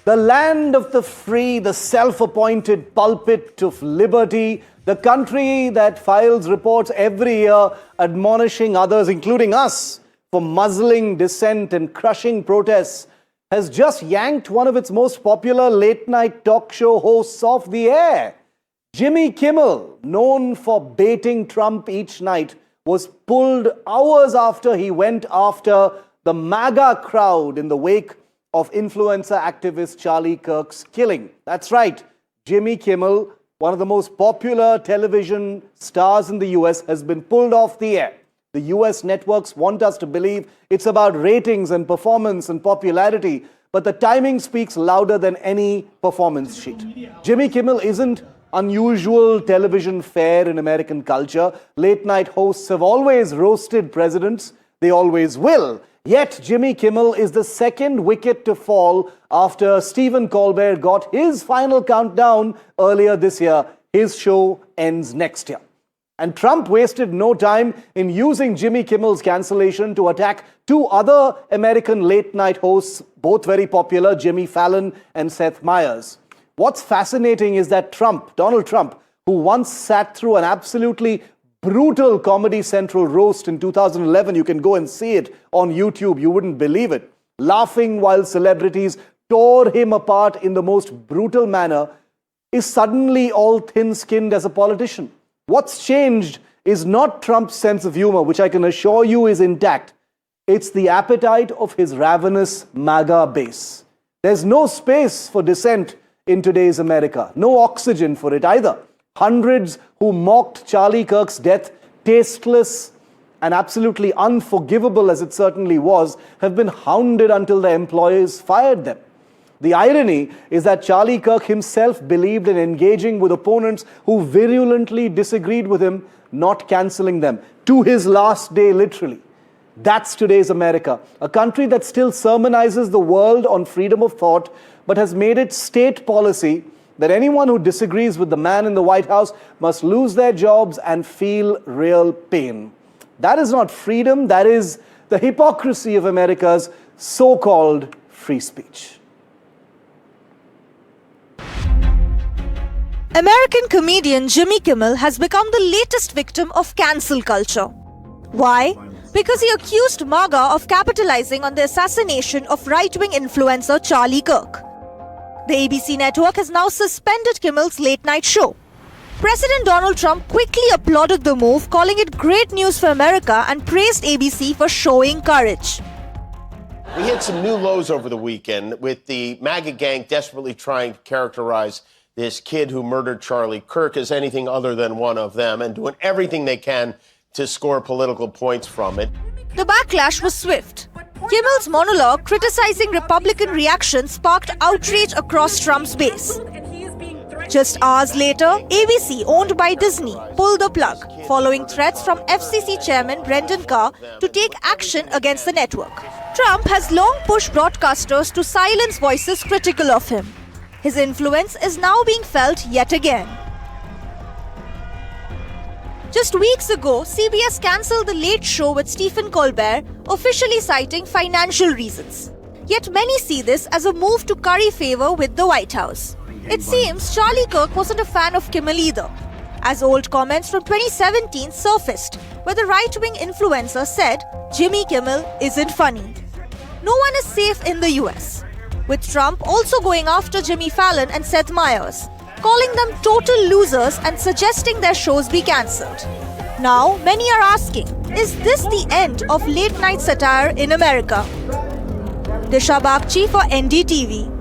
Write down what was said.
The land of the free, the self-appointed pulpit of liberty, the country that files reports every year admonishing others, including us, for muzzling dissent and crushing protests, has just yanked one of its most popular late-night talk show hosts off the air. Jimmy Kimmel, known for baiting Trump each night, was pulled hours after he went after the MAGA crowd in the wake of influencer activist Charlie Kirk's killing. That's right, Jimmy Kimmel, one of the most popular television stars in the US, has been pulled off the air. The US networks want us to believe it's about ratings and performance and popularity, but the timing speaks louder than any performance sheet. Jimmy Kimmel isn't unusual television fare in American culture. Late-night hosts have always roasted presidents. They always will. Yet Jimmy Kimmel is the second wicket to fall after Stephen Colbert got his final countdown earlier this year. His show ends next year. And Trump wasted no time in using Jimmy Kimmel's cancellation to attack two other American late-night hosts, both very popular, Jimmy Fallon and Seth Meyers. What's fascinating is that Donald Trump, who once sat through an absolutely brutal Comedy Central roast in 2011, you can go and see it on YouTube, you wouldn't believe it, laughing while celebrities tore him apart in the most brutal manner, is suddenly all thin-skinned as a politician. What's changed is not Trump's sense of humor, which I can assure you is intact. It's the appetite of his ravenous MAGA base. There's no space for dissent in today's America. No oxygen for it either. Hundreds who mocked Charlie Kirk's death, tasteless and absolutely unforgivable as it certainly was, have been hounded until their employers fired them. The irony is that Charlie Kirk himself believed in engaging with opponents who virulently disagreed with him, not cancelling them, to his last day literally. That's today's America, a country that still sermonizes the world on freedom of thought, but has made it state policy that anyone who disagrees with the man in the White House must lose their jobs and feel real pain. That is not freedom, that is the hypocrisy of America's so-called free speech. American comedian Jimmy Kimmel has become the latest victim of cancel culture. Why? Because he accused MAGA of capitalizing on the assassination of right-wing influencer Charlie Kirk. The ABC network has now suspended Kimmel's late-night show. President Donald Trump quickly applauded the move, calling it great news for America and praised ABC for showing courage. We hit some new lows over the weekend with the MAGA gang desperately trying to characterize this kid who murdered Charlie Kirk as anything other than one of them and doing everything they can to score political points from it. The backlash was swift. Kimmel's monologue criticizing Republican reactions sparked outrage across Trump's base. Just hours later, ABC, owned by Disney, pulled the plug, following threats from FCC Chairman Brendan Carr to take action against the network. Trump has long pushed broadcasters to silence voices critical of him. His influence is now being felt yet again. Just weeks ago, CBS cancelled The Late Show with Stephen Colbert, officially citing financial reasons. Yet many see this as a move to curry favor with the White House. It seems Charlie Kirk wasn't a fan of Kimmel either, as old comments from 2017 surfaced, where the right-wing influencer said Jimmy Kimmel isn't funny. No one is safe in the US, with Trump also going after Jimmy Fallon and Seth Meyers, calling them total losers and suggesting their shows be cancelled. Now, many are asking, is this the end of late-night satire in America? Disha Bagchi for NDTV.